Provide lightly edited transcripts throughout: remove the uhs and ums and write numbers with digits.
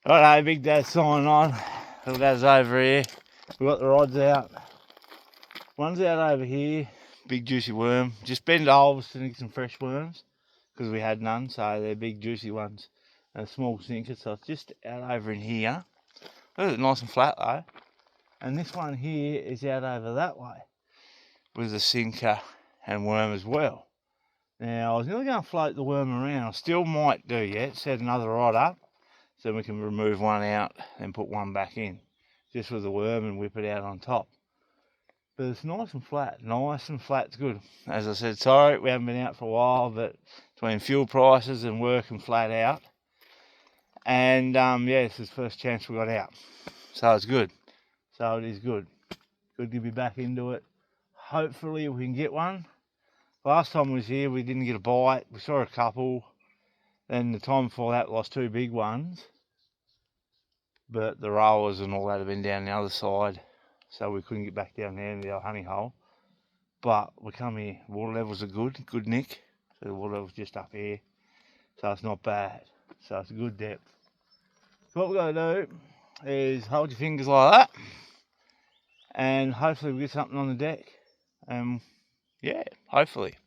Righto, Big Dad's signing on. Little Dad's over here. We've got the rods out. One's out over here. Big juicy worm. Just been to Ulverston to get some fresh worms because we had none, so they're big juicy ones. And a small sinker, so it's just out over in here. Look at it, nice and flat though. And this one here is out over that way with a sinker and worm as well. Now, I was nearly going to float the worm around. I still might do yet. Set another rod up so we can remove one out and put one back in. Just with the worm and whip it out on top. But it's nice and flat. Nice and flat's good. As I said, sorry, we haven't been out for a while, but between fuel prices and working flat out. And yeah, this is the first chance we got out. So it's good. So it is good. Good to be back into it. Hopefully we can get one. Last time we was here, we didn't get a bite. We saw a couple. Then the time before that, we lost two big ones. But the rollers and all that have been down the other side. So we couldn't get back down there in the old honey hole. But we come here. Water levels are good. Good nick. So the water level's just up here. So it's not bad. So it's a good depth. So what we're going to do is hold your fingers like that. And hopefully we get something on the deck. Yeah, hopefully.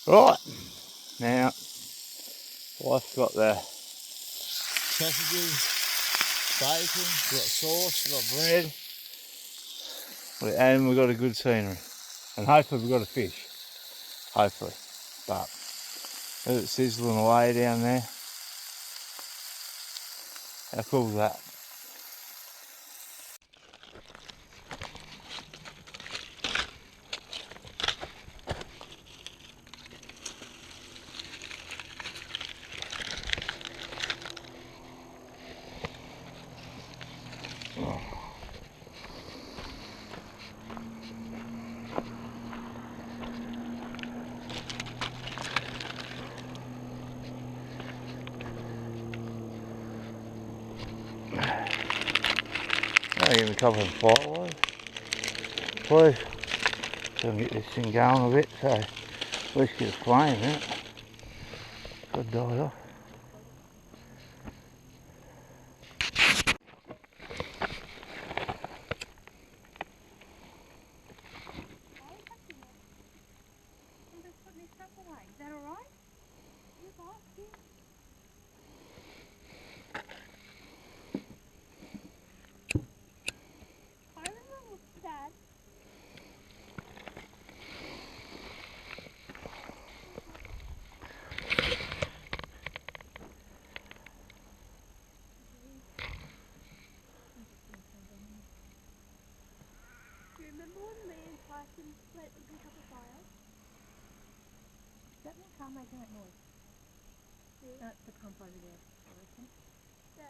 Right, now, wife's got the sausages, bacon, we've got sauce, we've got bread, and we've got a good scenery. And hopefully we've got a fish. Hopefully. But, look, it's sizzling away down there. How cool is that? I'll give me a couple of firewood, please, so I can get this thing going a bit, so at least get a flame in it. Could die off. Is that alright? Yes, I'll see. I remember with Dad. Do you remember when me and Tyson let them pick up a fire? Is that my car making that noise? Yeah. That's the pump over there, I reckon. Yeah.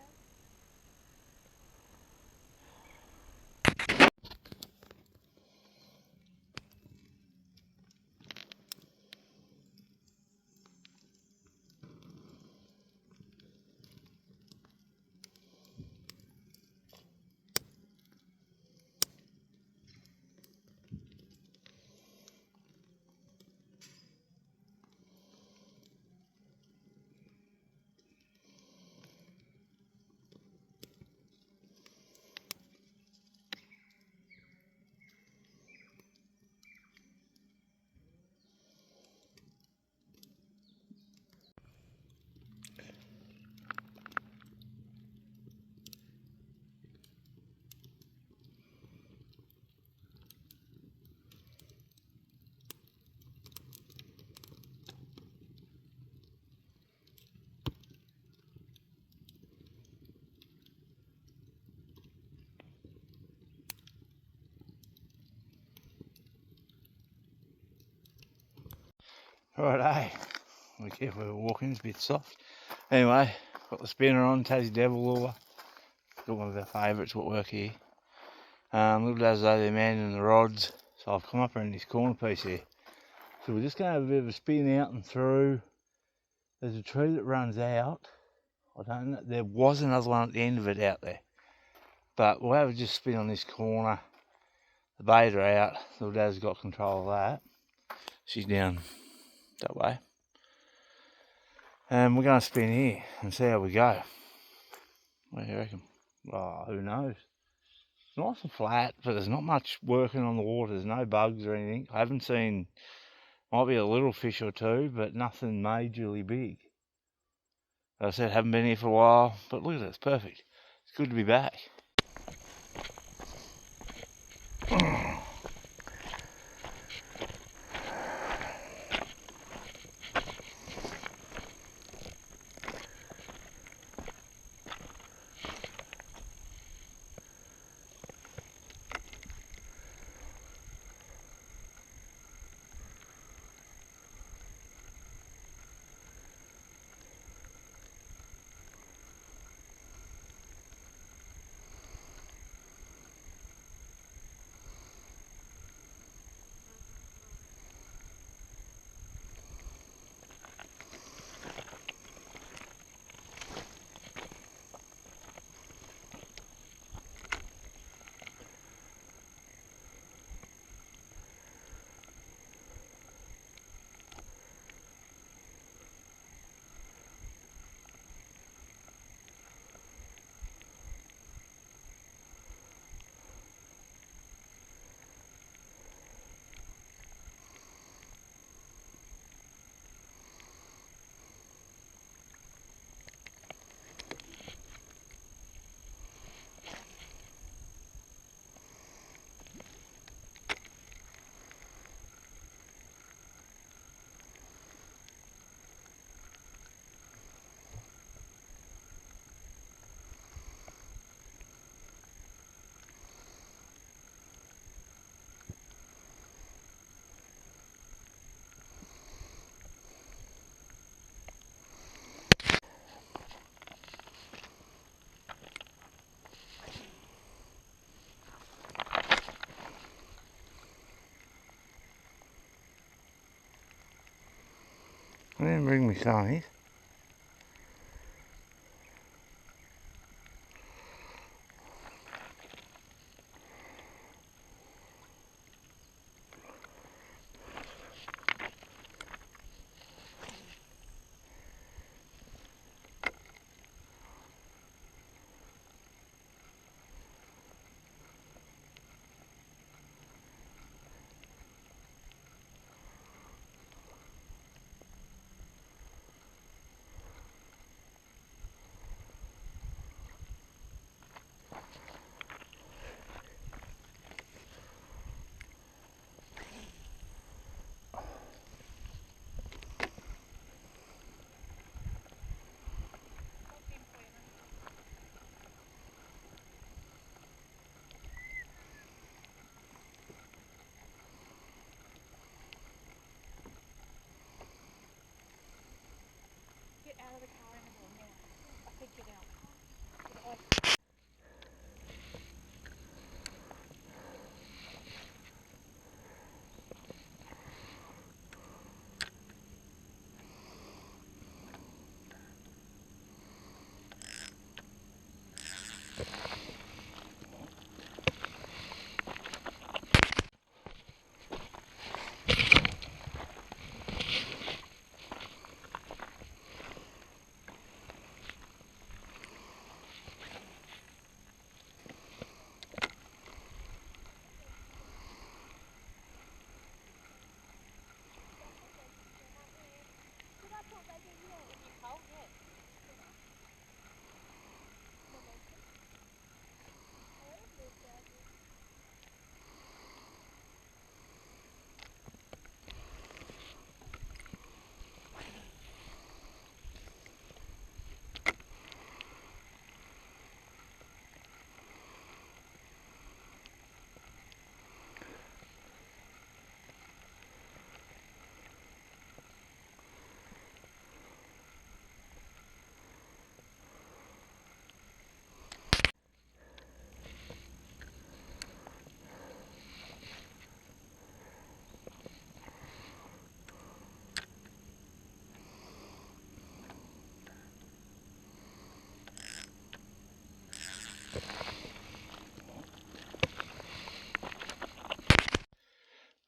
Right, be careful we're walking, it's a bit soft. Anyway, got the spinner on, Tassie Devil Lure. Got one of our favourites what work here. Little Dad's over there manning the rods. So I've come up around this corner piece here. So we're just going to have a bit of a spin out and through. There's a tree that runs out. I don't know, there was another one at the end of it out there. But we'll have a just spin on this corner. The bait are out. Little Dad's got control of that. She's down that way. And we're going to spin here and see how we go. What do you reckon? Oh, who knows? It's nice and flat, but there's not much working on the water. There's no bugs or anything. I haven't seen, might be a little fish or two, but nothing majorly big. As I said, haven't been here for a while, but look at it, it's perfect. It's good to be back. I didn't bring me sunnies. Get out of the car anymore now. I said get out. Get off.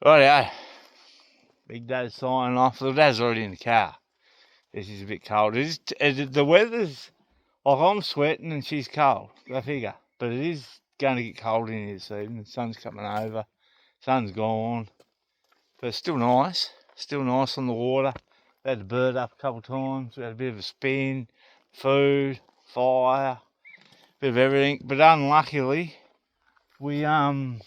Rightio. Big Dad's signing off. The Dad's already in the car. This is a bit cold. The weather's Like, I'm sweating and she's cold, go figure. But it is going to get cold in here soon. The sun's coming over, sun's gone. But it's still nice on the water. We had the bird up a couple of times, we had a bit of a spin, food, fire, bit of everything. But unluckily, we haven't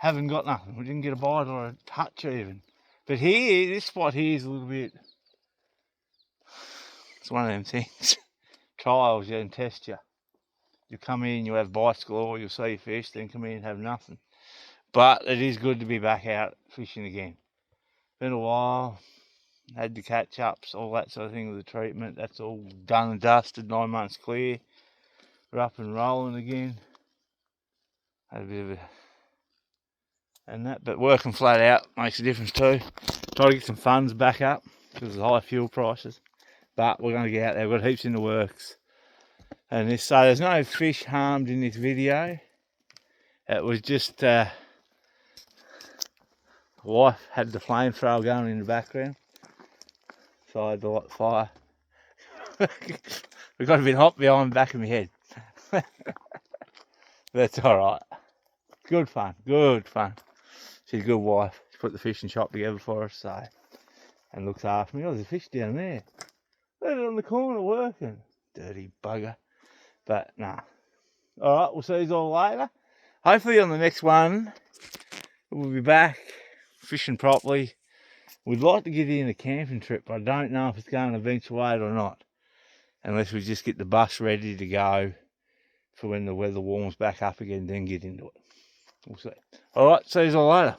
got nothing. We didn't get a bite or a touch even. But here, this spot here is a little bit, it's one of them things. Trials you and test you. You come in, you have bites galore, you'll see fish, then come in and have nothing. But it is good to be back out fishing again. Been a while, had the catch ups, all that sort of thing with the treatment. That's all done and dusted, 9 months clear. We're up and rolling again. Had a bit of a, and that, but working flat out makes a difference too. Try to get some funds back up because of high fuel prices. But we're going to get out there, we've got heaps in the works. And this, so there's no fish harmed in this video. It was just, the wife had the flamethrower going in the background. So I had to light the fire. We got a bit hot behind the back of my head. That's alright. Good fun, good fun. She's a good wife. She put the fishing shop together for us, so, and looks after me. Oh, there's a fish down there. Look at it on the corner working. Dirty bugger. But nah. Alright, we'll see you all later. Hopefully on the next one, we'll be back fishing properly. We'd like to get in a camping trip, but I don't know if it's going to eventuate or not. Unless we just get the bus ready to go for when the weather warms back up again, then get into it. We'll see. Alright, see you all later.